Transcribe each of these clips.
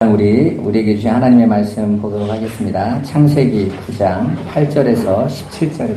우리에게 주신 하나님의 말씀 보도록 하겠습니다. 창세기 9장 8절에서 17절입니다.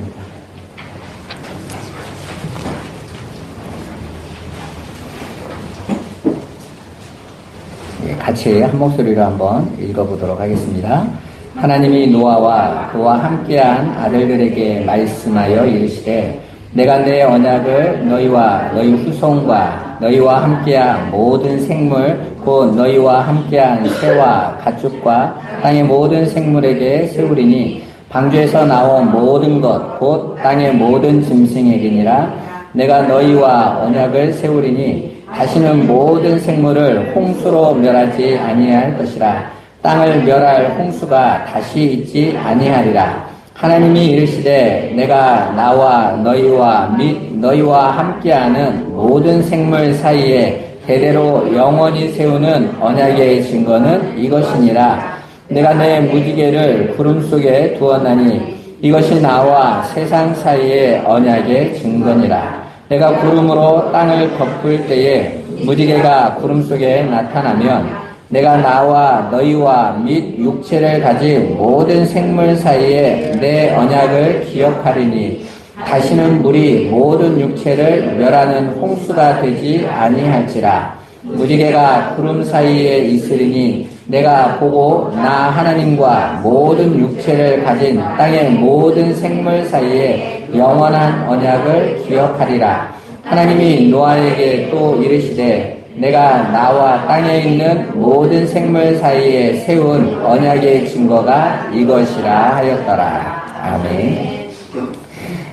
같이 한 목소리로 한번 읽어보도록 하겠습니다. 하나님이 노아와 그와 함께한 아들들에게 말씀하여 이르시되 내가 내 언약을 너희와 너희 후손과 너희와 함께한 모든 생물 곧 너희와 함께한 새와 가축과 땅의 모든 생물에게 세우리니 방주에서 나온 모든 것 곧 땅의 모든 짐승에게니라. 내가 너희와 언약을 세우리니 다시는 모든 생물을 홍수로 멸하지 아니할 것이라. 땅을 멸할 홍수가 다시 있지 아니하리라. 하나님이 이르시되 내가 나와 너희와 및 너희와 함께하는 모든 생물 사이에 대대로 영원히 세우는 언약의 증거는 이것이니라. 내가 내 무지개를 구름 속에 두었나니 이것이 나와 세상 사이의 언약의 증거니라. 내가 구름으로 땅을 덮을 때에 무지개가 구름 속에 나타나면 내가 나와 너희와 및 육체를 가진 모든 생물 사이에 내 언약을 기억하리니 다시는 물이 모든 육체를 멸하는 홍수가 되지 아니할지라. 무지개가 구름 사이에 있으리니 내가 보고 나 하나님과 모든 육체를 가진 땅의 모든 생물 사이에 영원한 언약을 기억하리라. 하나님이 노아에게 또 이르시되 내가 나와 땅에 있는 모든 생물 사이에 세운 언약의 증거가 이것이라 하였더라. 아멘.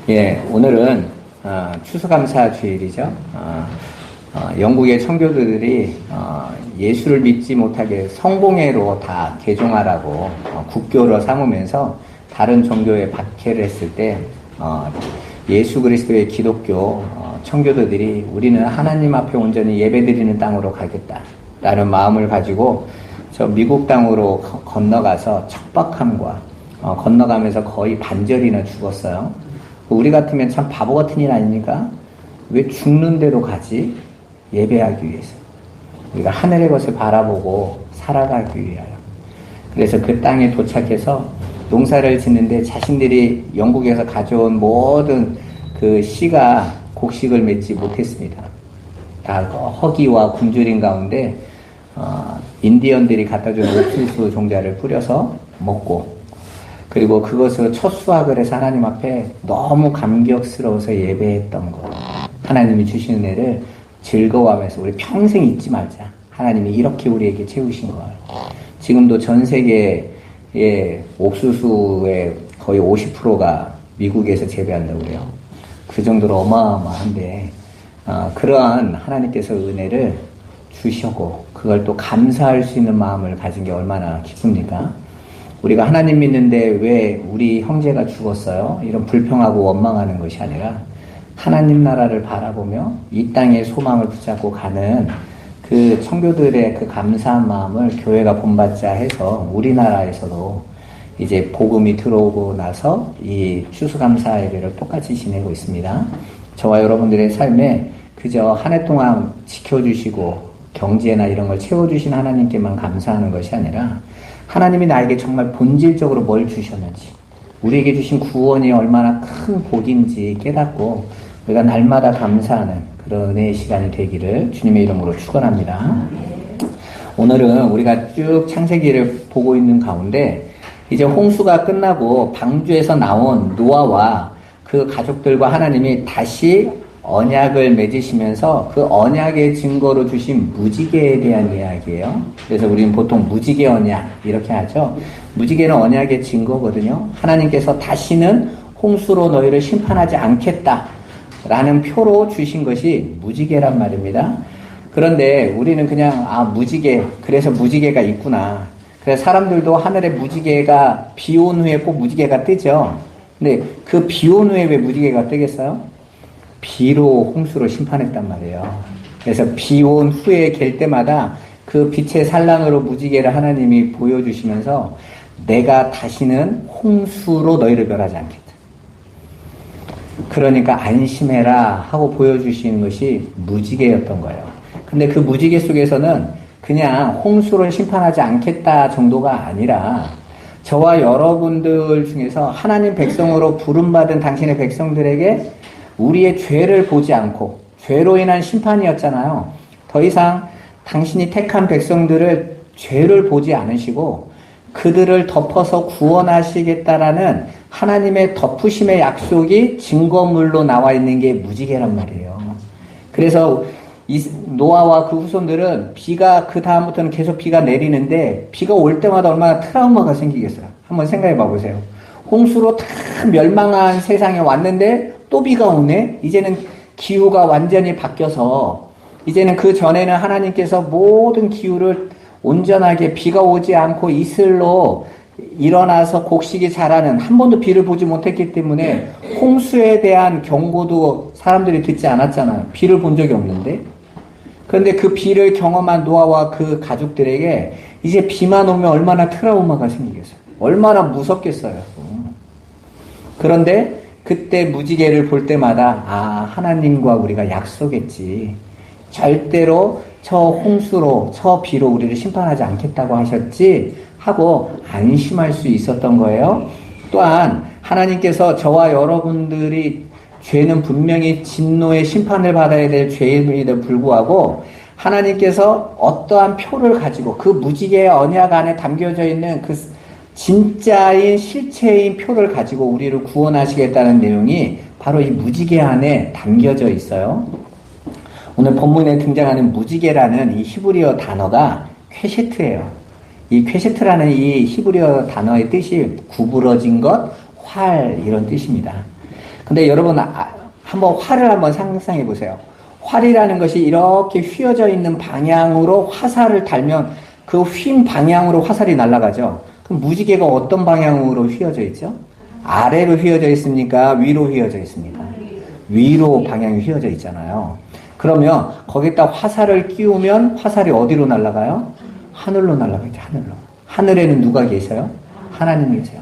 예, 오늘은 추수감사 주일이죠. 영국의 청교도들이 예수를 믿지 못하게 성공회로 다 개종하라고 국교로 삼으면서 다른 종교에 박해를 했을 때 예수 그리스도의 기독교 청교도들이 우리는 하나님 앞에 온전히 예배드리는 땅으로 가겠다라는 마음을 가지고 저 미국 땅으로 건너가서 척박함과 건너가면서 거의 반절이나 죽었어요. 우리 같으면 참 바보 같은 일 아닙니까? 왜 죽는 대로 가지? 예배하기 위해서. 우리가 하늘의 것을 바라보고 살아가기 위하여. 그래서 그 땅에 도착해서 농사를 짓는데 자신들이 영국에서 가져온 모든 그 씨가 곡식을 맺지 못했습니다. 다 허기와 굶주림 가운데 인디언들이 갖다 준 옥수수 종자를 뿌려서 먹고, 그리고 그것으로 첫 수확을 해서 하나님 앞에 너무 감격스러워서 예배했던 것. 하나님이 주신 은혜를 즐거워하면서 우리 평생 잊지 말자. 하나님이 이렇게 우리에게 채우신 걸. 지금도 전 세계의 옥수수의 거의 50%가 미국에서 재배한다고 그래요. 그 정도로 어마어마한데 그러한 하나님께서 은혜를 주시고 그걸 또 감사할 수 있는 마음을 가진 게 얼마나 기쁩니까? 우리가 하나님 믿는데 왜 우리 형제가 죽었어요? 이런 불평하고 원망하는 것이 아니라 하나님 나라를 바라보며 이 땅의 소망을 붙잡고 가는 그 청교들의 그 감사한 마음을 교회가 본받자 해서 우리나라에서도 이제 복음이 들어오고 나서 이 추수감사 예배를 똑같이 지내고 있습니다. 저와 여러분들의 삶에 그저 한 해 동안 지켜주시고 경제나 이런 걸 채워주신 하나님께만 감사하는 것이 아니라 하나님이 나에게 정말 본질적으로 뭘 주셨는지, 우리에게 주신 구원이 얼마나 큰 복인지 깨닫고 우리가 날마다 감사하는 그런 은혜의 시간이 되기를 주님의 이름으로 축원합니다. 오늘은 우리가 쭉 창세기를 보고 있는 가운데 이제 홍수가 끝나고 방주에서 나온 노아와 그 가족들과 하나님이 다시 언약을 맺으시면서 그 언약의 증거로 주신 무지개에 대한 이야기예요. 그래서 우리는 보통 무지개 언약 이렇게 하죠. 무지개는 언약의 증거거든요. 하나님께서 다시는 홍수로 너희를 심판하지 않겠다라는 표로 주신 것이 무지개란 말입니다. 그런데 우리는 그냥 무지개, 그래서 무지개가 있구나. 그래서 사람들도 하늘에 무지개가 비 온 후에 꼭 무지개가 뜨죠. 근데 그 비 온 후에 왜 무지개가 뜨겠어요? 비로 홍수로 심판했단 말이에요. 그래서 비 온 후에 갤 때마다 그 빛의 산랑으로 무지개를 하나님이 보여주시면서 내가 다시는 홍수로 너희를 멸하지 않겠다. 그러니까 안심해라 하고 보여주시는 것이 무지개였던 거예요. 근데 그 무지개 속에서는 그냥 홍수로 심판하지 않겠다 정도가 아니라 저와 여러분들 중에서 하나님 백성으로 부름받은 당신의 백성들에게 우리의 죄를 보지 않고 죄로 인한 심판이었잖아요. 더 이상 당신이 택한 백성들을 죄를 보지 않으시고 그들을 덮어서 구원하시겠다라는 하나님의 덮으심의 약속이 증거물로 나와 있는 게 무지개란 말이에요. 그래서 노아와 그 후손들은 비가 그 다음부터는 계속 비가 내리는데 비가 올 때마다 얼마나 트라우마가 생기겠어요. 한번 생각해 봐보세요. 홍수로 다 멸망한 세상에 왔는데 또 비가 오네. 이제는 기후가 완전히 바뀌어서 이제는 그 전에는 하나님께서 모든 기후를 온전하게 비가 오지 않고 이슬로 일어나서 곡식이 자라는, 한 번도 비를 보지 못했기 때문에 홍수에 대한 경고도 사람들이 듣지 않았잖아요. 비를 본 적이 없는데. 그런데 그 비를 경험한 노아와 그 가족들에게 이제 비만 오면 얼마나 트라우마가 생기겠어요. 얼마나 무섭겠어요. 그런데 그때 무지개를 볼 때마다 하나님과 우리가 약속했지. 절대로 저 홍수로, 저 비로 우리를 심판하지 않겠다고 하셨지 하고 안심할 수 있었던 거예요. 또한 하나님께서 저와 여러분들이 죄는 분명히 진노의 심판을 받아야 될 죄임에도 불구하고 하나님께서 어떠한 표를 가지고 그 무지개의 언약 안에 담겨져 있는 그 진짜인 실체인 표를 가지고 우리를 구원하시겠다는 내용이 바로 이 무지개 안에 담겨져 있어요. 오늘 본문에 등장하는 무지개라는 이 히브리어 단어가 퀘셰트예요. 이 퀘셰트라는 이 히브리어 단어의 뜻이 구부러진 것, 활 이런 뜻입니다. 근데 여러분 한번 활을 한번 상상해 보세요. 활이라는 것이 이렇게 휘어져 있는 방향으로 화살을 달면 그 휜 방향으로 화살이 날아가죠. 그럼 무지개가 어떤 방향으로 휘어져 있죠? 아래로 휘어져 있습니까? 위로 휘어져 있습니까? 위로 방향이 휘어져 있잖아요. 그러면 거기다 화살을 끼우면 화살이 어디로 날아가요? 하늘로 날아가죠. 하늘로. 하늘에는 누가 계세요? 하나님 계세요.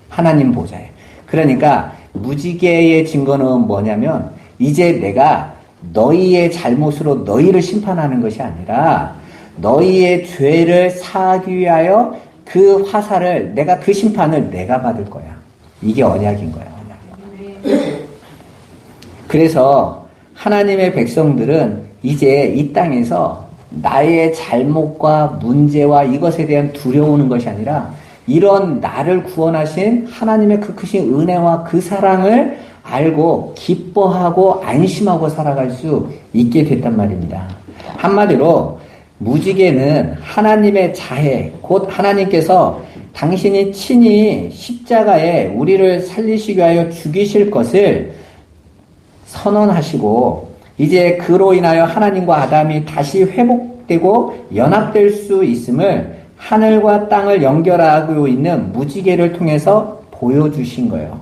하나님 보좌에. 그러니까 무지개의 증거는 뭐냐면 이제 내가 너희의 잘못으로 너희를 심판하는 것이 아니라 너희의 죄를 사하기 위하여 그 화살을 내가 그 심판을 내가 받을 거야. 이게 언약인 거야. 언약. 그래서 하나님의 백성들은 이제 이 땅에서 나의 잘못과 문제와 이것에 대한 두려워하는 것이 아니라 이런 나를 구원하신 하나님의 그 크신 은혜와 그 사랑을 알고 기뻐하고 안심하고 살아갈 수 있게 됐단 말입니다. 한마디로 무지개는 하나님의 자애, 곧 하나님께서 당신이 친히 십자가에 우리를 살리시기 위하여 죽이실 것을 선언하시고 이제 그로 인하여 하나님과 아담이 다시 회복되고 연합될 수 있음을 하늘과 땅을 연결하고 있는 무지개를 통해서 보여주신 거예요.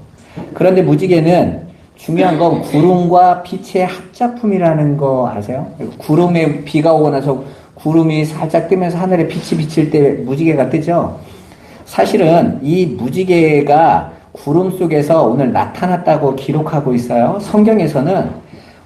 그런데 무지개는 중요한 건 구름과 빛의 합작품이라는 거 아세요? 구름에 비가 오고 나서 구름이 살짝 뜨면서 하늘에 빛이 비칠 때 무지개가 뜨죠? 사실은 이 무지개가 구름 속에서 오늘 나타났다고 기록하고 있어요. 성경에서는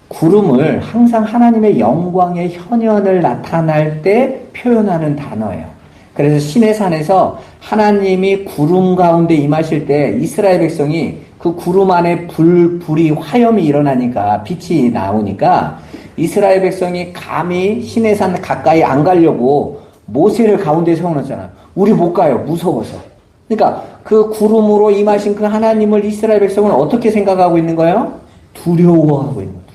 구름을 항상 하나님의 영광의 현현을 나타날 때 표현하는 단어예요. 그래서 시내산에서 하나님이 구름 가운데 임하실 때 이스라엘 백성이 그 구름 안에 불이 화염이 일어나니까 빛이 나오니까 이스라엘 백성이 감히 시내산 가까이 안 가려고 모세를 가운데 세워놨잖아요. 우리 못 가요. 무서워서. 그러니까 그 구름으로 임하신 그 하나님을 이스라엘 백성은 어떻게 생각하고 있는 거예요? 두려워하고 있는 거예요.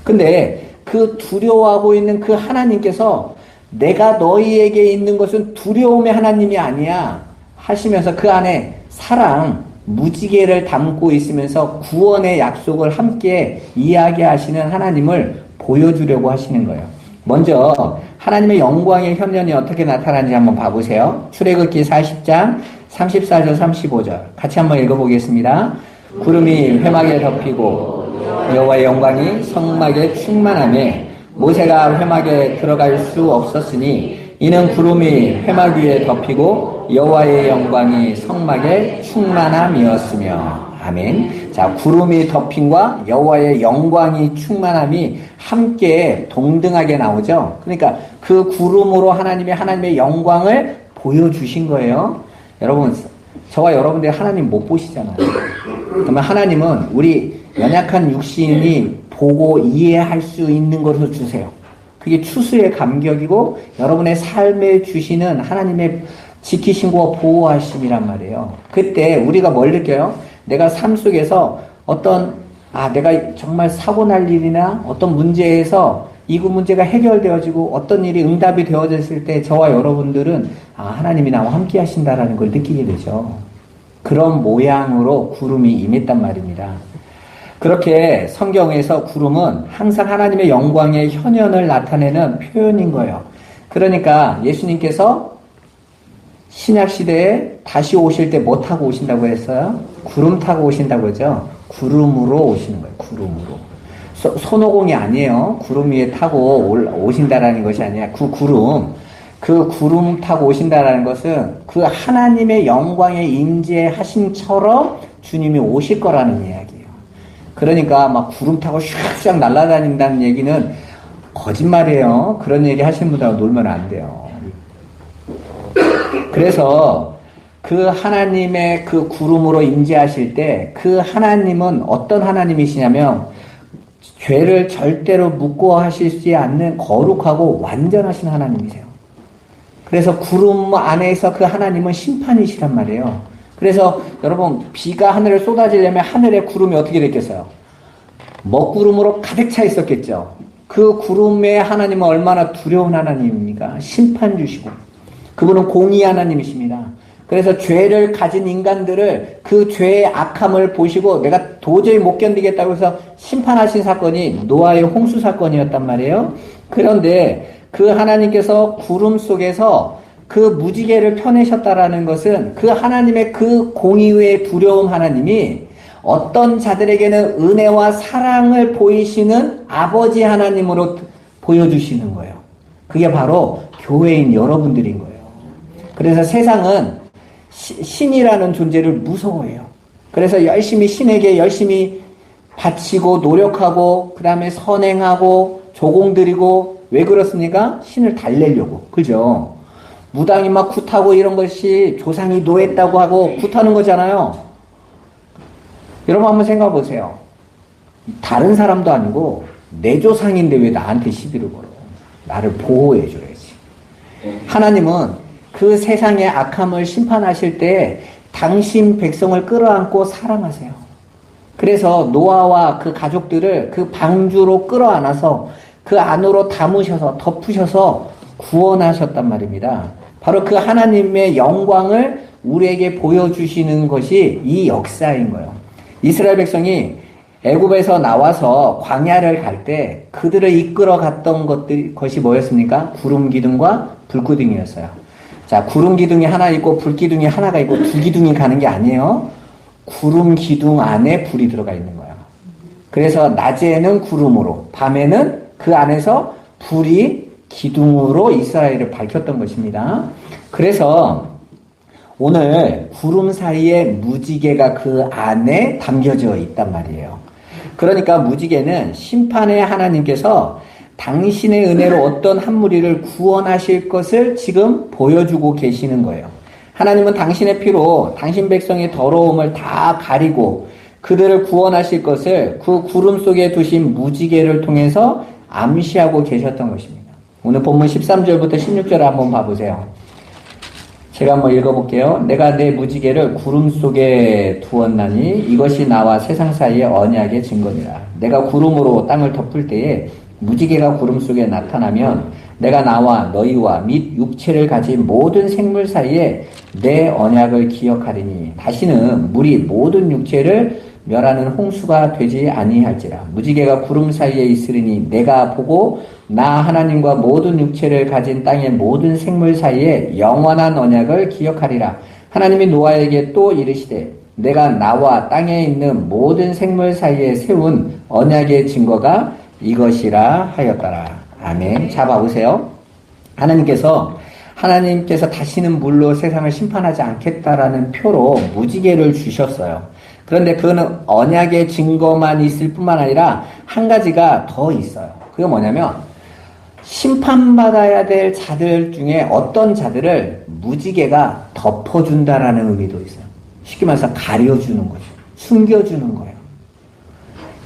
근데 그 두려워하고 있는 그 하나님께서 내가 너희에게 있는 것은 두려움의 하나님이 아니야 하시면서 그 안에 사랑, 무지개를 담고 있으면서 구원의 약속을 함께 이야기하시는 하나님을 보여주려고 하시는 거예요. 먼저 하나님의 영광의 현현이 어떻게 나타나는지 한번 봐보세요. 출애굽기 40장 34절 35절 같이 한번 읽어보겠습니다. 구름이 회막에 덮이고 여호와의 영광이 성막에 충만하며 모세가 회막에 들어갈 수 없었으니 이는 구름이 회막 위에 덮이고 여호와의 영광이 성막에 충만함이었으며. 아멘. 자, 구름이 덮임과 여호와의 영광이 충만함이 함께 동등하게 나오죠. 그러니까 그 구름으로 하나님의 영광을 보여주신 거예요. 여러분, 저와 여러분들이 하나님 못 보시잖아요. 그러면 하나님은 우리 연약한 육신이 보고 이해할 수 있는 것을 주세요. 그게 추수의 감격이고 여러분의 삶에 주시는 하나님의 지키심과 보호하심이란 말이에요. 그때 우리가 뭘 느껴요? 내가 삶 속에서 내가 정말 사고 날 일이나 어떤 문제에서 이 문제가 해결되어지고 어떤 일이 응답이 되어졌을 때 저와 여러분들은 하나님이 나와 함께 하신다라는 걸 느끼게 되죠. 그런 모양으로 구름이 임했단 말입니다. 그렇게 성경에서 구름은 항상 하나님의 영광의 현현을 나타내는 표현인 거예요. 그러니까 예수님께서 신약시대에 다시 오실 때 뭐 타고 오신다고 했어요? 구름 타고 오신다고 하죠. 구름으로 오시는 거예요. 구름으로. 손오공이 아니에요. 구름 위에 타고 오신다라는 것이 아니라 그 구름 타고 오신다라는 것은 그 하나님의 영광에 임재하심처럼 주님이 오실 거라는 이야기예요. 그러니까 막 구름 타고 슉슉 날아다닌다는 얘기는 거짓말이에요. 그런 얘기 하시는 분들하고 놀면 안 돼요. 그래서 그 하나님의 그 구름으로 임재하실 때 그 하나님은 어떤 하나님이시냐면 죄를 절대로 묵고하시지 않는 거룩하고 완전하신 하나님이세요. 그래서 구름 안에서 그 하나님은 심판이시란 말이에요. 그래서 여러분 비가 하늘에 쏟아지려면 하늘에 구름이 어떻게 됐겠어요? 먹구름으로 가득 차 있었겠죠. 그 구름의 하나님은 얼마나 두려운 하나님입니까? 심판 주시고 그분은 공의 하나님이십니다. 그래서 죄를 가진 인간들을 그 죄의 악함을 보시고 내가 도저히 못 견디겠다고 해서 심판하신 사건이 노아의 홍수 사건이었단 말이에요. 그런데 그 하나님께서 구름 속에서 그 무지개를 펴내셨다라는 것은 그 하나님의 그 공의의 두려운 하나님이 어떤 자들에게는 은혜와 사랑을 보이시는 아버지 하나님으로 보여주시는 거예요. 그게 바로 교회인 여러분들인 거예요. 그래서 세상은 신이라는 존재를 무서워해요. 그래서 신에게 열심히 바치고 노력하고 그 다음에 선행하고 조공드리고 왜 그렇습니까? 신을 달래려고. 그죠? 무당이 막 굿하고 이런 것이 조상이 노했다고 하고 굿하는 거잖아요. 여러분 한번 생각해 보세요. 다른 사람도 아니고 내 조상인데 왜 나한테 시비를 걸어? 나를 보호해 줘야지. 하나님은 그 세상의 악함을 심판하실 때 당신 백성을 끌어안고 사랑하세요. 그래서 노아와 그 가족들을 그 방주로 끌어안아서 그 안으로 담으셔서 덮으셔서 구원하셨단 말입니다. 바로 그 하나님의 영광을 우리에게 보여주시는 것이 이 역사인 거예요. 이스라엘 백성이 애굽에서 나와서 광야를 갈 때 그들을 이끌어 갔던 것이 뭐였습니까? 구름 기둥과 불 기둥이었어요. 자, 구름 기둥이 하나 있고 불 기둥이 하나가 있고 두 기둥이 가는 게 아니에요. 구름 기둥 안에 불이 들어가 있는 거예요. 그래서 낮에는 구름으로, 밤에는 그 안에서 불이 기둥으로 이스라엘을 밝혔던 것입니다. 그래서 오늘 구름 사이에 무지개가 그 안에 담겨져 있단 말이에요. 그러니까 무지개는 심판의 하나님께서 당신의 은혜로 어떤 한 무리를 구원하실 것을 지금 보여주고 계시는 거예요. 하나님은 당신의 피로 당신 백성의 더러움을 다 가리고 그들을 구원하실 것을 그 구름 속에 두신 무지개를 통해서 암시하고 계셨던 것입니다. 오늘 본문 13절부터 16절을 한번 봐보세요. 제가 한번 읽어볼게요. 내가 내 무지개를 구름 속에 두었나니 이것이 나와 세상 사이의 언약의 증거니라. 내가 구름으로 땅을 덮을 때에 무지개가 구름 속에 나타나면 내가 나와 너희와 및 육체를 가진 모든 생물 사이에 내 언약을 기억하리니 다시는 물이 모든 육체를 멸하는 홍수가 되지 아니할지라. 무지개가 구름 사이에 있으리니 내가 보고 나 하나님과 모든 육체를 가진 땅의 모든 생물 사이에 영원한 언약을 기억하리라. 하나님이 노아에게 또 이르시되 내가 나와 땅에 있는 모든 생물 사이에 세운 언약의 증거가 이것이라 하였더라. 아멘. 자, 봐보세요. 하나님께서 다시는 물로 세상을 심판하지 않겠다라는 표로 무지개를 주셨어요. 그런데 그거는 언약의 증거만 있을 뿐만 아니라 한 가지가 더 있어요. 그게 뭐냐면 심판받아야 될 자들 중에 어떤 자들을 무지개가 덮어준다라는 의미도 있어요. 쉽게 말해서 가려주는 거죠. 숨겨주는 거예요.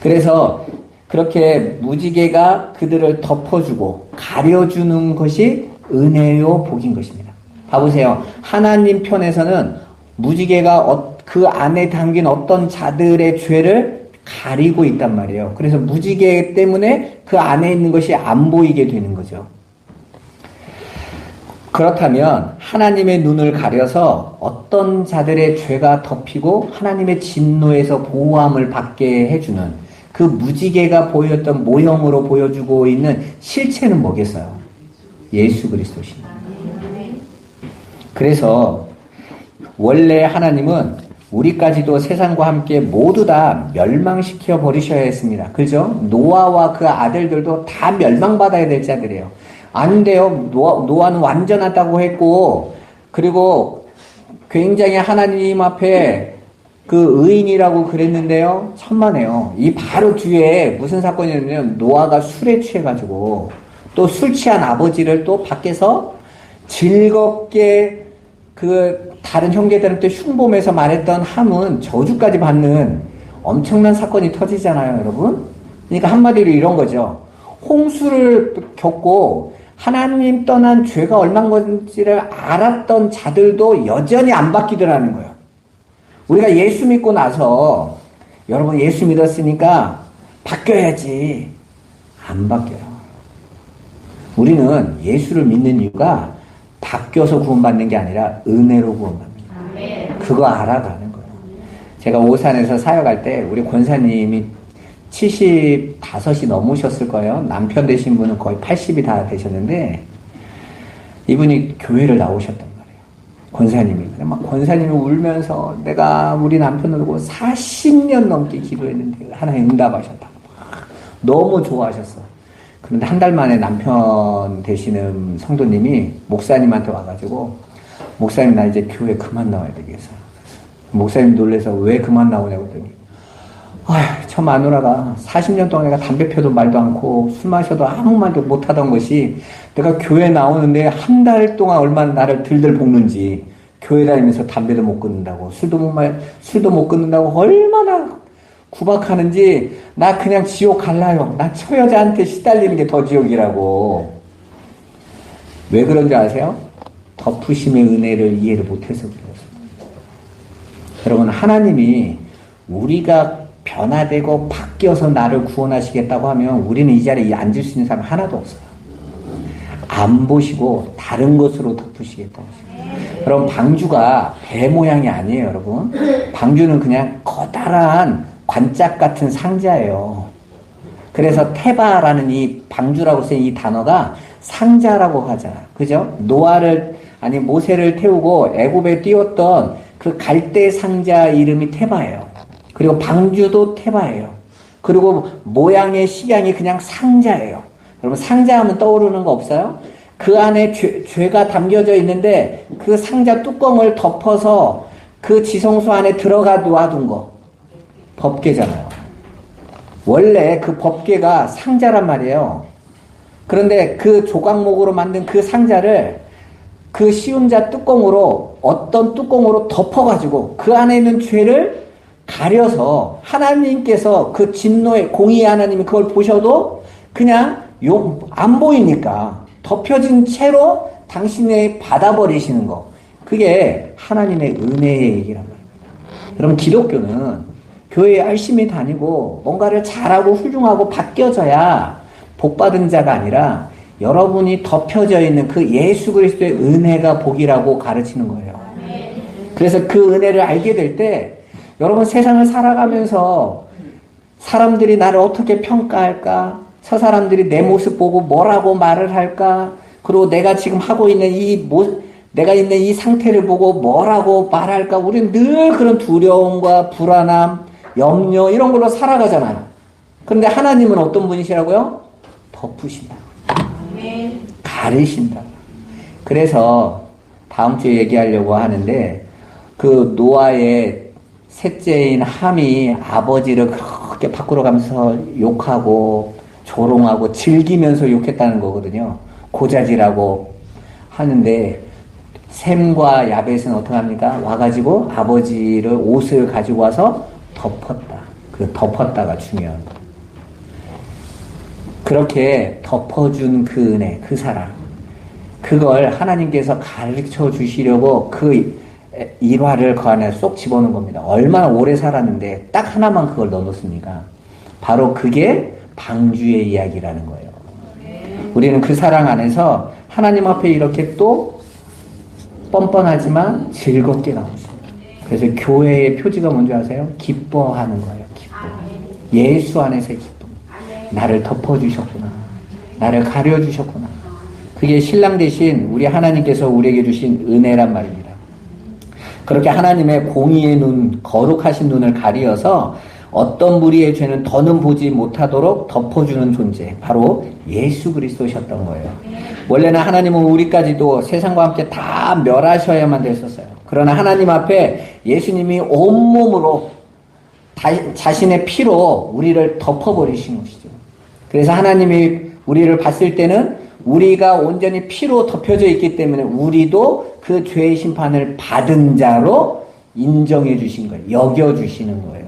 그래서 그렇게 무지개가 그들을 덮어주고 가려주는 것이 은혜요 복인 것입니다. 봐보세요. 하나님 편에서는 무지개가 그 안에 담긴 어떤 자들의 죄를 가리고 있단 말이에요. 그래서 무지개 때문에 그 안에 있는 것이 안 보이게 되는 거죠. 그렇다면 하나님의 눈을 가려서 어떤 자들의 죄가 덮이고 하나님의 진노에서 보호함을 받게 해주는 그 무지개가 보였던 모형으로 보여주고 있는 실체는 뭐겠어요? 예수 그리스도십니다. 그래서 원래 하나님은 우리까지도 세상과 함께 모두 다 멸망시켜 버리셔야 했습니다. 그죠? 노아와 그 아들들도 다 멸망받아야 될 자들이에요. 아닌데요. 노아는 완전하다고 했고, 그리고 굉장히 하나님 앞에 그 의인이라고 그랬는데요. 천만에요. 이 바로 뒤에 무슨 사건이냐면 노아가 술에 취해가지고 또 술 취한 아버지를 또 밖에서 즐겁게 그 다른 형제들한테 흉보면서 말했던 함은 저주까지 받는 엄청난 사건이 터지잖아요, 여러분. 그러니까 한마디로 이런 거죠. 홍수를 겪고 하나님 떠난 죄가 얼마인 건지를 알았던 자들도 여전히 안 바뀌더라는 거예요. 우리가 예수 믿고 나서 여러분 예수 믿었으니까 바뀌어야지. 안 바뀌어요. 우리는 예수를 믿는 이유가 바뀌어서 구원받는 게 아니라 은혜로 구원받는 거예요. 그거 알아가는 거예요. 제가 오산에서 사역할 때 우리 권사님이 75이 넘으셨을 거예요. 남편 되신 분은 거의 80이 다 되셨는데 이분이 교회를 나오셨단 말이에요. 권사님이. 막 권사님이 울면서 내가 우리 남편을 보고 40년 넘게 기도했는데 하나님 응답하셨다고. 너무 좋아하셨어. 그런데 한 달 만에 남편 되시는 성도님이 목사님한테 와가지고 목사님 나 이제 교회 그만 나와야 되겠어. 목사님 놀래서 왜 그만 나오냐고 했더니 저 마누라가 40년 동안 내가 담배 펴도 말도 않고 술 마셔도 아무 말도 못하던 것이 내가 교회 나오는데 한 달 동안 얼마나 나를 들들 볶는지 교회 다니면서 담배도 못 끊는다고 술도 못 끊는다고 얼마나 구박하는지 나 그냥 지옥 갈라요. 나 저 여자한테 시달리는 게 더 지옥이라고. 왜 그런지 아세요? 덮으심의 은혜를 이해를 못해서 그렇습니다. 여러분 하나님이 우리가 변화되고 바뀌어서 나를 구원하시겠다고 하면 우리는 이 자리에 앉을 수 있는 사람 하나도 없어요. 안 보시고 다른 것으로 덮으시겠다고 하십니다. 여러분 방주가 배 모양이 아니에요. 여러분 방주는 그냥 커다란 관짝 같은 상자예요. 그래서 테바라는 이 방주라고 쓴 이 단어가 상자라고 하잖아요. 그죠? 모세를 태우고 애굽에 띄웠던 그 갈대 상자 이름이 테바예요. 그리고 방주도 테바예요. 그리고 모양의 식양이 그냥 상자예요. 여러분 상자하면 떠오르는 거 없어요? 그 안에 죄가 담겨져 있는데 그 상자 뚜껑을 덮어서 그 지성소 안에 들어가 놔둔 거. 법궤잖아요. 원래 그 법궤가 상자란 말이에요. 그런데 그 조각목으로 만든 그 상자를 그 시음자 뚜껑으로 어떤 뚜껑으로 덮어가지고 그 안에 있는 죄를 가려서 하나님께서 그 진노의 공의의 하나님이 그걸 보셔도 그냥 안 보이니까 덮여진 채로 당신이 받아버리시는 거. 그게 하나님의 은혜의 얘기란 말입니다. 여러분 기독교는 교회에 열심히 다니고 뭔가를 잘하고 훌륭하고 바뀌어져야 복받은 자가 아니라 여러분이 덮여져 있는 그 예수 그리스도의 은혜가 복이라고 가르치는 거예요. 그래서 그 은혜를 알게 될 때 여러분 세상을 살아가면서 사람들이 나를 어떻게 평가할까? 저 사람들이 내 모습 보고 뭐라고 말을 할까? 그리고 내가 지금 하고 있는 내가 있는 이 상태를 보고 뭐라고 말할까? 우리는 늘 그런 두려움과 불안함, 염려 이런 걸로 살아가잖아요. 그런데 하나님은 어떤 분이시라고요? 덮으신다. 가리신다. 그래서 다음 주에 얘기하려고 하는데 그 노아의 셋째인 함이 아버지를 그렇게 밖으로 가면서 욕하고 조롱하고 즐기면서 욕했다는 거거든요. 고자질하고 하는데 셈과 야벳은 어떻게 합니까? 와가지고 아버지를 옷을 가지고 와서 덮었다. 그 덮었다가 중요한 거. 그렇게 덮어준 그 은혜, 그 사랑. 그걸 하나님께서 가르쳐 주시려고 그 일화를 그 안에 쏙 집어넣은 겁니다. 얼마나 오래 살았는데 딱 하나만 그걸 넣어놓습니까? 바로 그게 방주의 이야기라는 거예요. 우리는 그 사랑 안에서 하나님 앞에 이렇게 또 뻔뻔하지만 즐겁게 나오죠. 그래서 교회의 표지가 뭔지 아세요? 기뻐하는 거예요. 기뻐. 예수 안에서의 기쁨. 나를 덮어주셨구나. 나를 가려주셨구나. 그게 신랑 대신 우리 하나님께서 우리에게 주신 은혜란 말입니다. 그렇게 하나님의 공의의 눈, 거룩하신 눈을 가리어서 어떤 무리의 죄는 더는 보지 못하도록 덮어주는 존재, 바로 예수 그리스도셨던 거예요. 원래는 하나님은 우리까지도 세상과 함께 다 멸하셔야만 됐었어요. 그러나 하나님 앞에 예수님이 온몸으로 자신의 피로 우리를 덮어버리신 것이죠. 그래서 하나님이 우리를 봤을 때는 우리가 온전히 피로 덮여져 있기 때문에 우리도 그 죄의 심판을 받은 자로 인정해 주신 거예요. 여겨 주시는 거예요.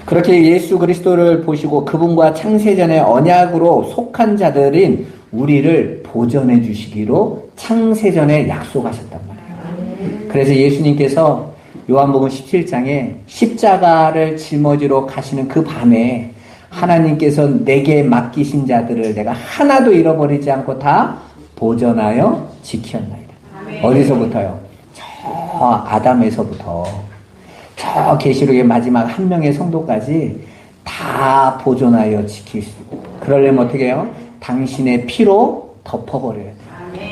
그렇게 예수 그리스도를 보시고 그분과 창세전의 언약으로 속한 자들인 우리를 보전해 주시기로 창세전에 약속하셨단 말이에요. 그래서 예수님께서 요한복음 17장에 십자가를 짊어지러 가시는 그 밤에 하나님께서 내게 맡기신 자들을 내가 하나도 잃어버리지 않고 다 보전하여 지켰나이다. 어디서부터요? 저 아담에서부터 저 계시록의 마지막 한 명의 성도까지 다 보존하여 지킬 수 있고, 그러려면 어떻게 해요? 당신의 피로 덮어버려야 돼요.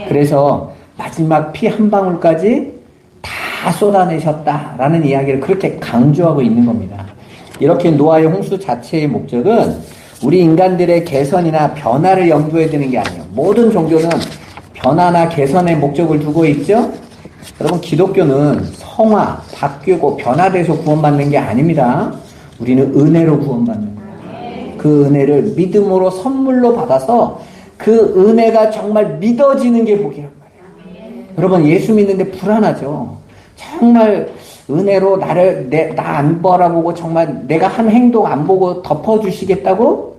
그래서 마지막 피 한 방울까지 다 쏟아내셨다라는 이야기를 그렇게 강조하고 있는 겁니다. 이렇게 노아의 홍수 자체의 목적은 우리 인간들의 개선이나 변화를 염두에 두는 게 아니에요. 모든 종교는 변화나 개선의 목적을 두고 있죠? 여러분, 기독교는 성화, 바뀌고 변화돼서 구원받는 게 아닙니다. 우리는 은혜로 구원받는 거예요. 그 은혜를 믿음으로 선물로 받아서 그 은혜가 정말 믿어지는 게 복이란 말이에요. 여러분, 예수 믿는데 불안하죠? 정말 은혜로 나 안 바라보고 정말 내가 한 행동 안 보고 덮어주시겠다고?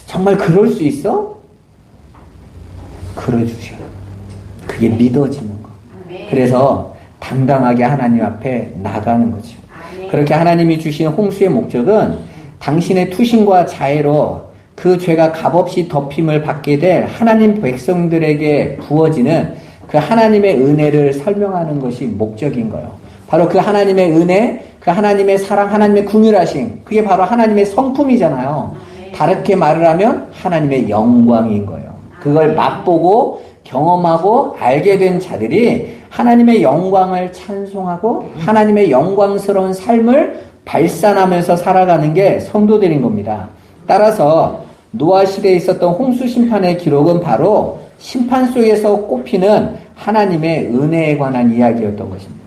정말 그럴 수 있어? 그래주셔요. 그게 믿어지는 거. 그래서 당당하게 하나님 앞에 나가는 거죠. 그렇게 하나님이 주신 홍수의 목적은 당신의 투신과 자애로 그 죄가 값없이 덮임을 받게 될 하나님 백성들에게 부어지는 그 하나님의 은혜를 설명하는 것이 목적인 거예요. 바로 그 하나님의 은혜, 그 하나님의 사랑, 하나님의 긍휼하심, 그게 바로 하나님의 성품이잖아요. 다르게 말을 하면 하나님의 영광인 거예요. 그걸 맛보고 경험하고 알게 된 자들이 하나님의 영광을 찬송하고 하나님의 영광스러운 삶을 발산하면서 살아가는 게 성도들인 겁니다. 따라서 노아 시대에 있었던 홍수 심판의 기록은 바로 심판 속에서 꼽히는 하나님의 은혜에 관한 이야기였던 것입니다.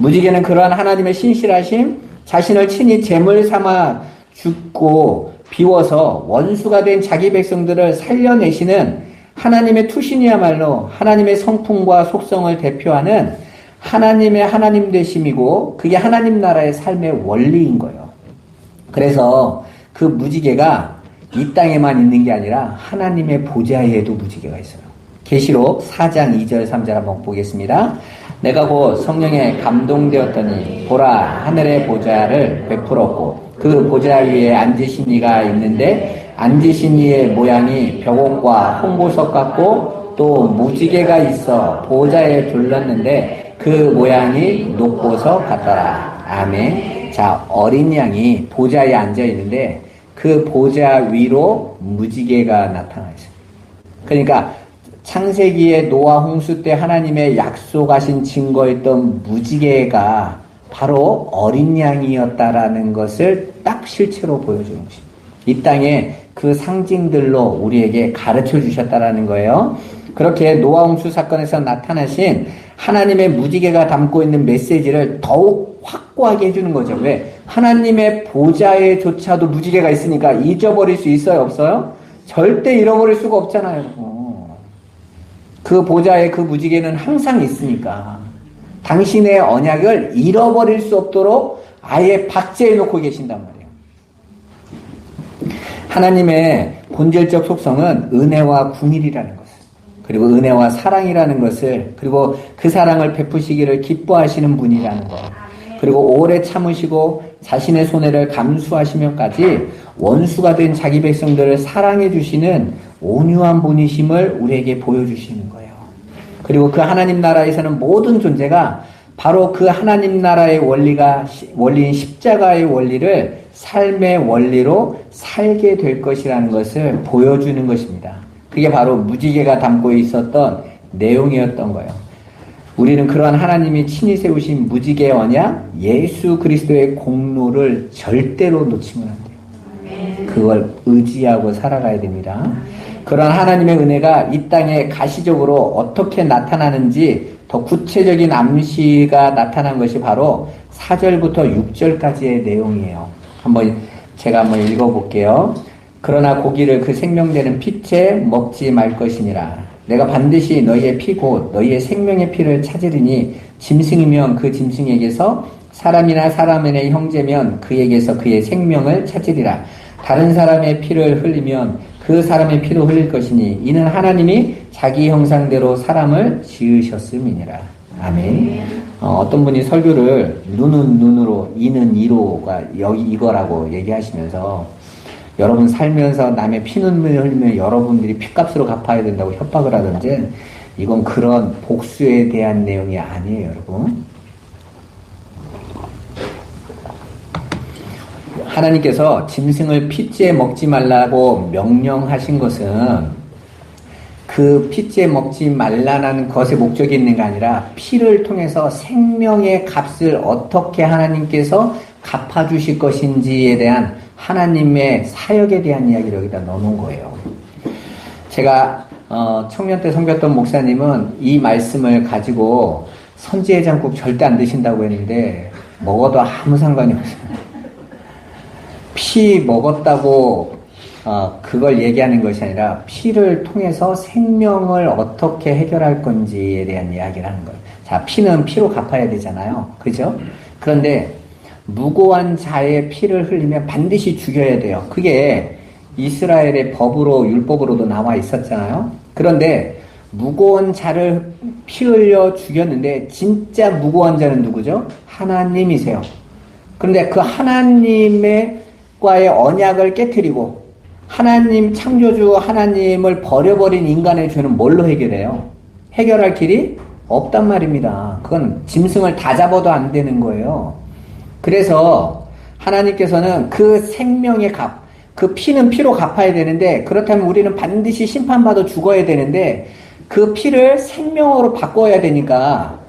무지개는 그러한 하나님의 신실하심, 자신을 친히 제물 삼아 죽고 비워서 원수가 된 자기 백성들을 살려내시는 하나님의 투신이야말로 하나님의 성품과 속성을 대표하는 하나님의 하나님 되심이고 그게 하나님 나라의 삶의 원리인 거예요. 그래서 그 무지개가 이 땅에만 있는 게 아니라 하나님의 보좌에도 무지개가 있어요. 계시록 4장 2절 3절 한번 보겠습니다. 내가 곧 성령에 감동되었더니 보라 하늘의 보좌를 베풀었고 그 보좌 위에 앉으신 이가 있는데 앉으신 이의 모양이 벽옥과 홍보석 같고 또 무지개가 있어 보좌에 둘렀는데 그 모양이 녹보석 같더라. 아멘. 자, 어린 양이 보좌에 앉아 있는데 그 보좌 위로 무지개가 나타나 있어요. 그러니까 창세기의 노아 홍수 때 하나님의 약속하신 증거였던 무지개가 바로 어린 양이었다라는 것을 딱 실체로 보여주는 것입니다. 이 땅에 그 상징들로 우리에게 가르쳐 주셨다라는 거예요. 그렇게 노아 홍수 사건에서 나타나신 하나님의 무지개가 담고 있는 메시지를 더욱 확고하게 해주는 거죠. 왜? 하나님의 보좌에조차도 무지개가 있으니까 잊어버릴 수 있어요? 없어요? 절대 잃어버릴 수가 없잖아요. 그 보좌에 그 무지개는 항상 있으니까 당신의 언약을 잃어버릴 수 없도록 아예 박제해 놓고 계신단 말이에요. 하나님의 본질적 속성은 은혜와 궁일이라는 것을, 그리고 은혜와 사랑이라는 것을, 그리고 그 사랑을 베푸시기를 기뻐하시는 분이라는 것, 그리고 오래 참으시고 자신의 손해를 감수하시면까지 원수가 된 자기 백성들을 사랑해 주시는 온유한 분이심을 우리에게 보여주시는 거예요. 그리고 그 하나님 나라에서는 모든 존재가 바로 그 하나님 나라의 원리인 십자가의 원리를 삶의 원리로 살게 될 것이라는 것을 보여주는 것입니다. 그게 바로 무지개가 담고 있었던 내용이었던 거예요. 우리는 그러한 하나님이 친히 세우신 무지개 언약, 예수 그리스도의 공로를 절대로 놓치면 안 돼요. 그걸 의지하고 살아가야 됩니다. 그러한 하나님의 은혜가 이 땅에 가시적으로 어떻게 나타나는지 더 구체적인 암시가 나타난 것이 바로 4절부터 6절까지의 내용이에요. 제가 한번 읽어볼게요. 그러나 고기를 그 생명되는 피째 먹지 말 것이니라. 내가 반드시 너희의 피 곧 너희의 생명의 피를 찾으리니 짐승이면 그 짐승에게서, 사람이나 사람의 형제면 그에게서 그의 생명을 찾으리라. 다른 사람의 피를 흘리면 그 사람의 피도 흘릴 것이니 이는 하나님이 자기 형상대로 사람을 지으셨음이니라. 아멘. 어떤 분이 설교를 눈은 눈으로, 이는 이로가 여기 이거라고 얘기하시면서 여러분 살면서 남의 피눈물을 흘리면 여러분들이 피값으로 갚아야 된다고 협박을 하던지, 이건 그런 복수에 대한 내용이 아니에요, 여러분. 하나님께서 짐승을 피째 먹지 말라고 명령하신 것은 그 피째 먹지 말라는 것의 목적이 있는 게 아니라 피를 통해서 생명의 값을 어떻게 하나님께서 갚아주실 것인지에 대한 하나님의 사역에 대한 이야기를 여기다 넣어놓은 거예요. 제가 청년 때 섬겼던 목사님은 이 말씀을 가지고 선지해장국 절대 안 드신다고 했는데 먹어도 아무 상관이 없어요. 피 먹었다고 그걸 얘기하는 것이 아니라 피를 통해서 생명을 어떻게 해결할 건지에 대한 이야기를 하는 거예요. 자, 피는 피로 갚아야 되잖아요. 그죠? 그런데 무고한 자의 피를 흘리면 반드시 죽여야 돼요. 그게 이스라엘의 법으로, 율법으로도 나와 있었잖아요. 그런데 무고한 자를 피 흘려 죽였는데 진짜 무고한 자는 누구죠? 하나님이세요. 그런데 그 하나님과의 언약을 깨트리고 하나님, 창조주 하나님을 버려버린 인간의 죄는 뭘로 해결해요? 해결할 길이 없단 말입니다. 그건 짐승을 다 잡아도 안 되는 거예요. 그래서 하나님께서는 그 생명의 값, 그 피는 피로 갚아야 되는데, 그렇다면 우리는 반드시 심판받아 죽어야 되는데 그 피를 생명으로 바꿔야 되니까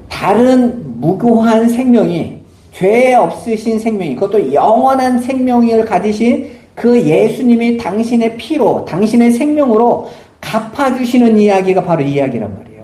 다른 무고한 생명이, 죄 없으신 생명이, 그것도 영원한 생명을 가지신 그 예수님이 당신의 피로, 당신의 생명으로 갚아주시는 이야기가 바로 이 이야기란 말이에요.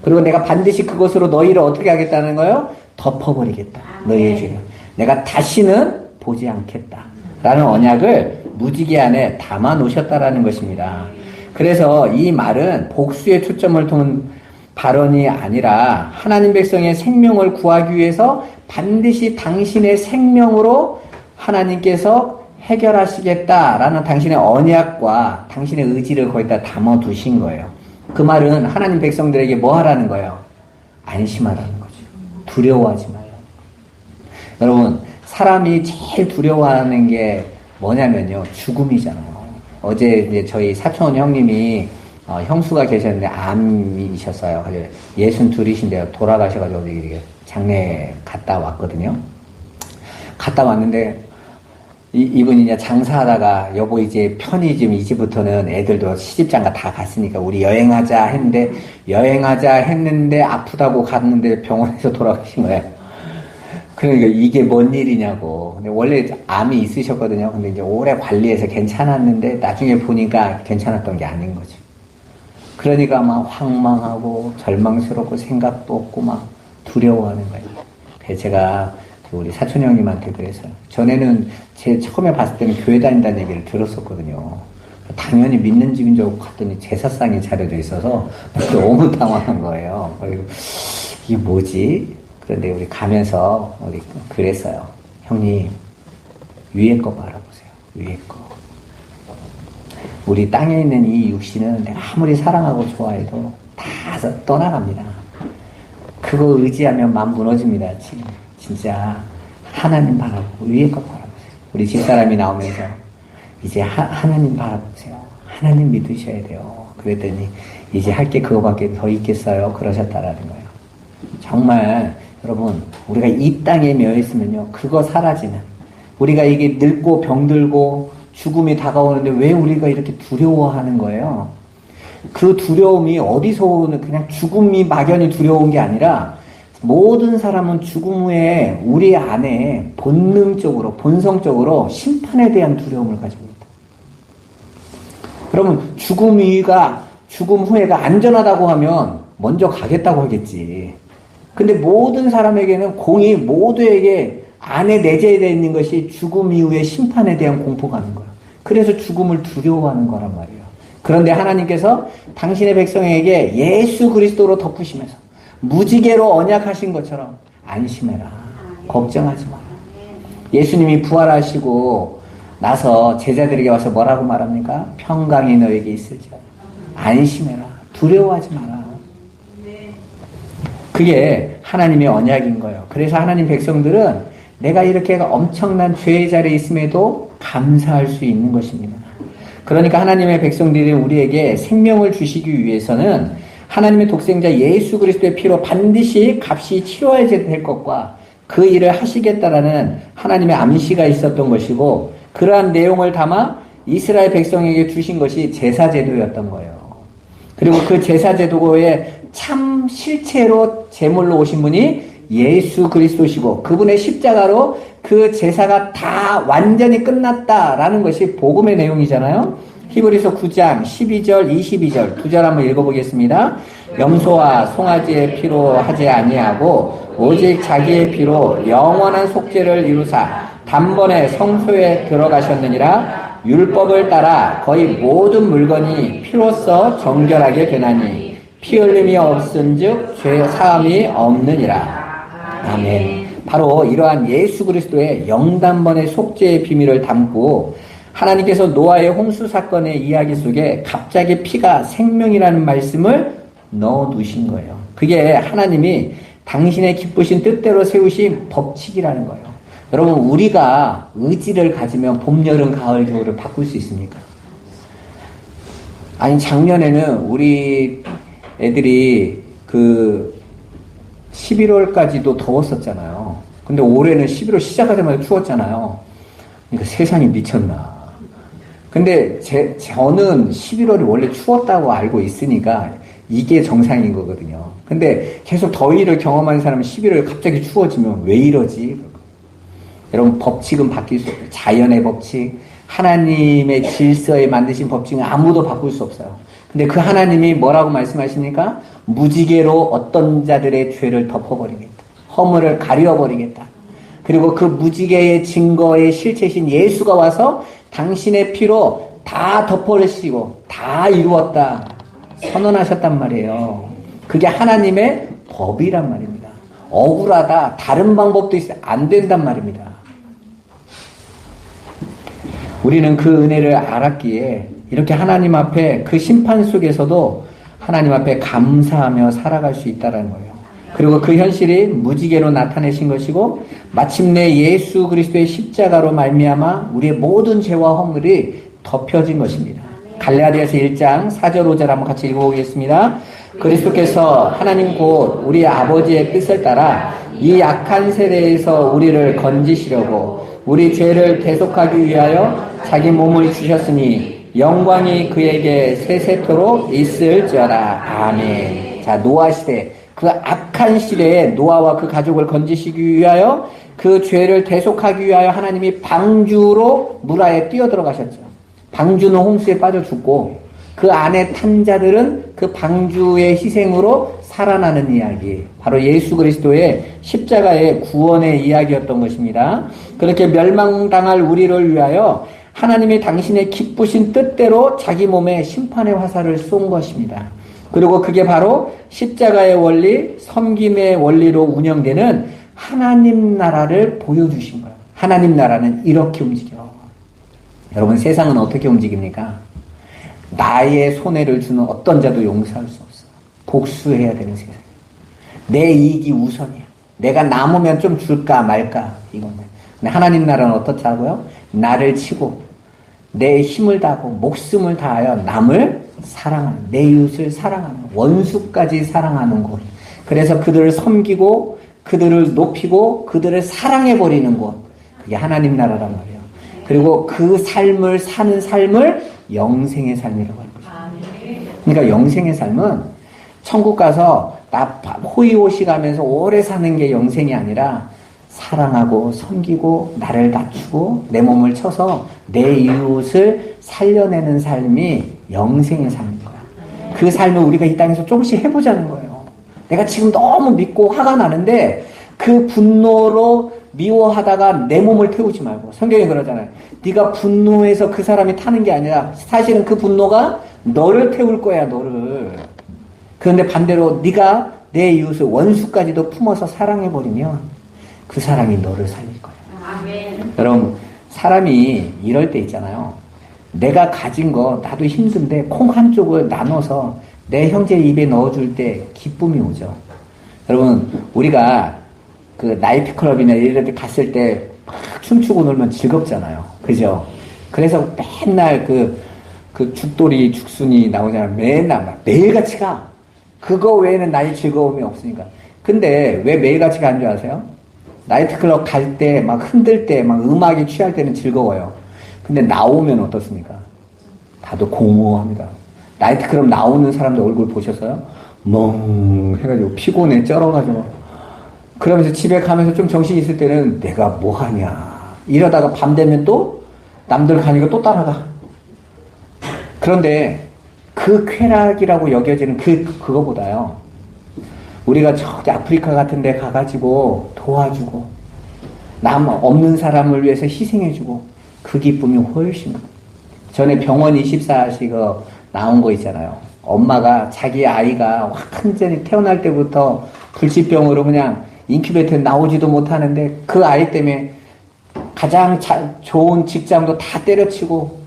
그리고 내가 반드시 그것으로 너희를 어떻게 하겠다는 거예요? 덮어버리겠다. 너희의 죄를. 내가 다시는 보지 않겠다. 라는 언약을 무지개 안에 담아 놓으셨다라는 것입니다. 그래서 이 말은 복수에 초점을 둔 발언이 아니라 하나님 백성의 생명을 구하기 위해서 반드시 당신의 생명으로 하나님께서 해결하시겠다라는 당신의 언약과 당신의 의지를 거기다 담아 두신 거예요. 그 말은 하나님 백성들에게 뭐 하라는 거예요? 안심하라는 거죠. 두려워하지 마요. 여러분, 사람이 제일 두려워하는 게 뭐냐면요, 죽음이잖아요. 어제 이제 저희 사촌 형님이 형수가 계셨는데 암이셨어요. 62이신데요. 돌아가셔가지고 이렇게 장례 갔다 왔거든요. 갔다 왔는데 이분이 이제 장사하다가 여보 이제 편의점 이제부터는 애들도 시집장가 다 갔으니까 우리 여행하자 했는데 아프다고 갔는데 병원에서 돌아가신 거예요. 그러니까 이게 뭔 일이냐고. 근데 원래 암이 있으셨거든요. 근데 이제 오래 관리해서 괜찮았는데 나중에 보니까 괜찮았던 게 아닌 거죠. 그러니까 막 황망하고 절망스럽고 생각도 없고 막 두려워하는 거예요. 그래서 제가 우리 사촌 형님한테 그래서 전에는 제 처음에 봤을 때는 교회 다닌다는 얘기를 들었었거든요. 당연히 믿는 집인 줄 알고 갔더니 제사상이 차려져 있어서 너무 당황한 거예요. 그리고 이게 뭐지? 그런데 우리 가면서 우리 그랬어요. 형님, 위에 거 바라보세요. 위에 거. 우리 땅에 있는 이 육신은 내가 아무리 사랑하고 좋아해도 다 떠나갑니다. 그거 의지하면 맘 무너집니다. 진짜 하나님 바라보고 위에 거 바라보세요. 우리 집사람이 나오면서 이제 하나님 바라보세요. 하나님 믿으셔야 돼요. 그랬더니 이제 할 게 그거밖에 더 있겠어요. 그러셨다라는 거예요. 정말 여러분 우리가 이 땅에 매여 있으면요. 그거 사라지는 우리가 이게 늙고 병들고 죽음이 다가오는데 왜 우리가 이렇게 두려워하는 거예요? 그 두려움이 어디서 오는 그냥 죽음이 막연히 두려운 게 아니라 모든 사람은 죽음 후에 우리 안에 본능적으로 본성적으로 심판에 대한 두려움을 가지고 있다. 그러면 죽음 후에가 안전하다고 하면 먼저 가겠다고 하겠지. 근데 모든 사람에게는 공이 모두에게 안에 내재되어 있는 것이 죽음 이후의 심판에 대한 공포가 있는 거야. 그래서 죽음을 두려워하는 거란 말이에요. 그런데 하나님께서 당신의 백성에게 예수 그리스도로 덮으시면서 무지개로 언약하신 것처럼 안심해라. 걱정하지 마라. 예수님이 부활하시고 나서 제자들에게 와서 뭐라고 말합니까? 평강이 너에게 있을지어다. 안심해라. 두려워하지 마라. 그게 하나님의 언약인 거예요. 그래서 하나님 백성들은 내가 이렇게 엄청난 죄의 자리에 있음에도 감사할 수 있는 것입니다. 그러니까 하나님의 백성들이 우리에게 생명을 주시기 위해서는 하나님의 독생자 예수 그리스도의 피로 반드시 값이 치러야 될 것과 그 일을 하시겠다라는 하나님의 암시가 있었던 것이고 그러한 내용을 담아 이스라엘 백성에게 주신 것이 제사제도였던 거예요. 그리고 그 제사제도의 참 실체로 제물로 오신 분이 예수 그리스도시고 그분의 십자가로 그 제사가 다 완전히 끝났다라는 것이 복음의 내용이잖아요. 히브리서 9장 12절 22절 두 절 한번 읽어보겠습니다. 염소와 송아지의 피로 하지 아니하고 오직 자기의 피로 영원한 속죄를 이루사 단번에 성소에 들어가셨느니라. 율법을 따라 거의 모든 물건이 피로써 정결하게 되나니 피 흘림이 없은즉 죄 사함이 없느니라. 아멘. 바로 이러한 예수 그리스도의 영단번의 속죄의 비밀을 담고 하나님께서 노아의 홍수 사건의 이야기 속에 갑자기 피가 생명이라는 말씀을 넣어두신 거예요. 그게 하나님이 당신의 기쁘신 뜻대로 세우신 법칙이라는 거예요. 여러분 우리가 의지를 가지면 봄, 여름, 가을, 겨울을 바꿀 수 있습니까? 아니 작년에는 우리 애들이 그 11월까지도 더웠었잖아요. 근데 올해는 11월 시작하자마자 추웠잖아요. 그러니까 세상이 미쳤나. 근데 저는 11월이 원래 추웠다고 알고 있으니까 이게 정상인 거거든요. 근데 계속 더위를 경험하는 사람은 11월에 갑자기 추워지면 왜 이러지? 여러분 법칙은 바뀔 수 없어요. 자연의 법칙, 하나님의 질서에 만드신 법칙은 아무도 바꿀 수 없어요. 근데 그 하나님이 뭐라고 말씀하십니까? 무지개로 어떤 자들의 죄를 덮어버리겠다. 허물을 가려버리겠다. 그리고 그 무지개의 증거의 실체신 예수가 와서 당신의 피로 다 덮어버리시고 다 이루었다. 선언하셨단 말이에요. 그게 하나님의 법이란 말입니다. 억울하다. 다른 방법도 있어요. 안 된단 말입니다. 우리는 그 은혜를 알았기에 이렇게 하나님 앞에 그 심판 속에서도 하나님 앞에 감사하며 살아갈 수 있다는 거예요. 그리고 그 현실이 무지개로 나타내신 것이고 마침내 예수 그리스도의 십자가로 말미암아 우리의 모든 죄와 허물이 덮여진 것입니다. 갈라디아서 1장 4절 5절 한번 같이 읽어보겠습니다. 그리스도께서 하나님 곧 우리 아버지의 뜻을 따라 이 약한 세대에서 우리를 건지시려고 우리 죄를 대속하기 위하여 자기 몸을 주셨으니 영광이 그에게 세세토록 있을지어다. 아멘. 자, 노아 시대, 그 악한 시대에 노아와 그 가족을 건지시기 위하여 그 죄를 대속하기 위하여 하나님이 방주로 물 아래 뛰어들어가셨죠. 방주는 홍수에 빠져 죽고 그 안에 탄 자들은 그 방주의 희생으로 살아나는 이야기, 바로 예수 그리스도의 십자가의 구원의 이야기였던 것입니다. 그렇게 멸망당할 우리를 위하여 하나님이 당신의 기쁘신 뜻대로 자기 몸에 심판의 화살을 쏜 것입니다. 그리고 그게 바로 십자가의 원리, 섬김의 원리로 운영되는 하나님 나라를 보여주신 거예요. 하나님 나라는 이렇게 움직여. 여러분, 세상은 어떻게 움직입니까? 나의 손해를 주는 어떤 자도 용서할 수 없어. 복수해야 되는 세상. 내 이익이 우선이야. 내가 남으면 좀 줄까 말까 이건데. 근데 하나님 나라는 어떻다고요? 나를 치고 내 힘을 다하고 목숨을 다하여 남을 사랑하는, 내 이웃을 사랑하는, 원수까지 사랑하는 곳. 그래서 그들을 섬기고 그들을 높이고 그들을 사랑해버리는 곳. 그게 하나님 나라란 말이에요. 그리고 그 삶을 사는 삶을 영생의 삶이라고 하는 거죠. 그러니까 영생의 삶은 천국 가서 나 호의호식 하면서 오래 사는 게 영생이 아니라 사랑하고 섬기고 나를 낮추고 내 몸을 쳐서 내 이웃을 살려내는 삶이 영생의 삶인 거야. 그 삶을 우리가 이 땅에서 조금씩 해보자는 거예요. 내가 지금 너무 믿고 화가 나는데 그 분노로 미워하다가 내 몸을 태우지 말고, 성경이 그러잖아요. 네가 분노해서 그 사람이 타는 게 아니라 사실은 그 분노가 너를 태울 거야, 너를. 그런데 반대로 네가 내 이웃을 원수까지도 품어서 사랑해버리면 그 사람이 너를 살릴 거야. 아멘. 여러분, 사람이 이럴 때 있잖아요. 내가 가진 거 나도 힘든데 콩 한쪽을 나눠서 내 형제 입에 넣어줄 때 기쁨이 오죠. 여러분, 우리가 그 나이트클럽이나 이런 데 갔을 때 막 춤추고 놀면 즐겁잖아요. 그죠? 그래서 맨날 그 죽돌이, 죽순이 나오잖아요. 맨날 막 매일같이 가. 그거 외에는 나의 즐거움이 없으니까. 근데 왜 매일같이 가는 줄 아세요? 나이트클럽 갈 때, 막 흔들 때, 막 음악에 취할 때는 즐거워요. 근데 나오면 어떻습니까? 다들 공허합니다. 나이트클럽 나오는 사람들 얼굴 보셨어요? 멍 해가지고 피곤해 쩔어가지고. 그러면서 집에 가면서 좀 정신이 있을 때는 내가 뭐 하냐. 이러다가 밤 되면 또 남들 가니까 또 따라가. 그런데 그 쾌락이라고 여겨지는 그거보다요. 우리가 저기 아프리카 같은 데 가가지고 도와주고 남 없는 사람을 위해서 희생해주고 그 기쁨이 훨씬. 전에 병원 24시가 나온 거 있잖아요. 엄마가 자기 아이가 완전히 태어날 때부터 불치병으로 그냥 인큐베이터에 나오지도 못하는데 그 아이 때문에 가장 좋은 직장도 다 때려치고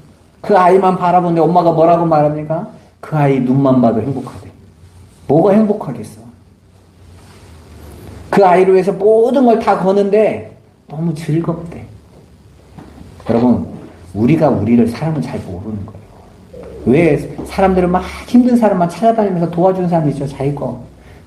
그 아이만 바라보는데 엄마가 뭐라고 말합니까? 그 아이 눈만 봐도 행복하대. 뭐가 행복하겠어? 그 아이를 위해서 모든 걸 다 거는데 너무 즐겁대. 여러분, 우리가 우리를 사람은 잘 모르는 거예요. 왜 사람들은 막 힘든 사람만 찾아다니면서 도와주는 사람이 있죠, 자기 거.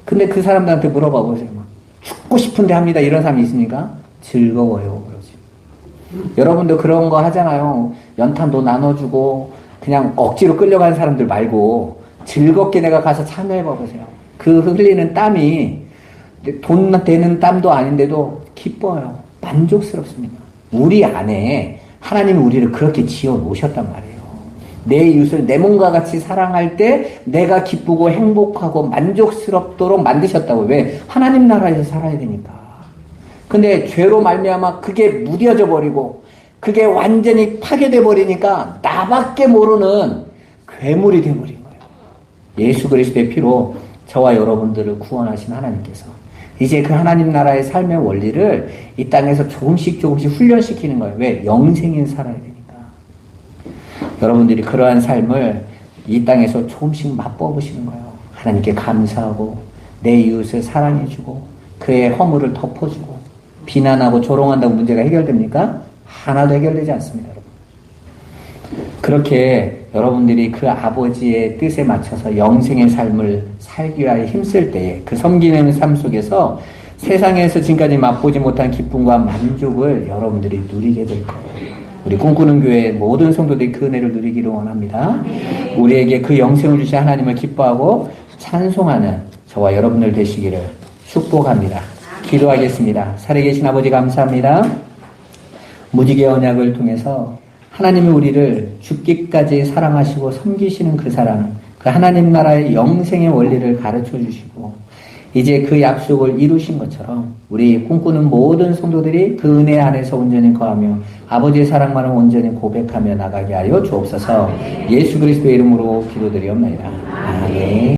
근데 그 사람들한테 물어봐 보세요. 막 죽고 싶은데 합니다. 이런 사람이 있습니까? 즐거워요. 그러지. 여러분도 그런 거 하잖아요. 연탄도 나눠주고 그냥 억지로 끌려가는 사람들 말고 즐겁게 내가 가서 참여해봐 보세요. 그 흘리는 땀이 돈 되는 땀도 아닌데도 기뻐요. 만족스럽습니다. 우리 안에 하나님이 우리를 그렇게 지어 놓으셨단 말이에요. 내 이웃을 내 몸과 같이 사랑할 때 내가 기쁘고 행복하고 만족스럽도록 만드셨다고. 왜? 하나님 나라에서 살아야 되니까. 근데 죄로 말미암아 그게 무뎌져 버리고 그게 완전히 파괴돼 버리니까 나밖에 모르는 괴물이 돼 버린 거예요. 예수 그리스도의 피로 저와 여러분들을 구원하신 하나님께서 이제 그 하나님 나라의 삶의 원리를 이 땅에서 조금씩 훈련시키는 거예요. 왜? 영생인 살아야 되니까. 여러분들이 그러한 삶을 이 땅에서 조금씩 맛보시는 거예요. 하나님께 감사하고 내 이웃을 사랑해주고 그의 허물을 덮어주고 비난하고 조롱한다고 문제가 해결됩니까? 하나도 해결되지 않습니다. 여러분. 그렇게 여러분들이 그 아버지의 뜻에 맞춰서 영생의 삶을 살기 위하여 힘쓸 때에 그 섬기는 삶 속에서 세상에서 지금까지 맛보지 못한 기쁨과 만족을 여러분들이 누리게 될 거예요. 우리 꿈꾸는 교회 모든 성도들이 그 은혜를 누리기를 원합니다. 우리에게 그 영생을 주신 하나님을 기뻐하고 찬송하는 저와 여러분들 되시기를 축복합니다. 기도하겠습니다. 살아계신 아버지 감사합니다. 무지개 언약을 통해서 하나님이 우리를 죽기까지 사랑하시고 섬기시는 그 사랑, 그 하나님 나라의 영생의 원리를 가르쳐 주시고 이제 그 약속을 이루신 것처럼 우리 꿈꾸는 모든 성도들이 그 은혜 안에서 온전히 거하며 아버지의 사랑만을 온전히 고백하며 나가게 하여 주옵소서. 예수 그리스도의 이름으로 기도드리옵나이다. 아멘.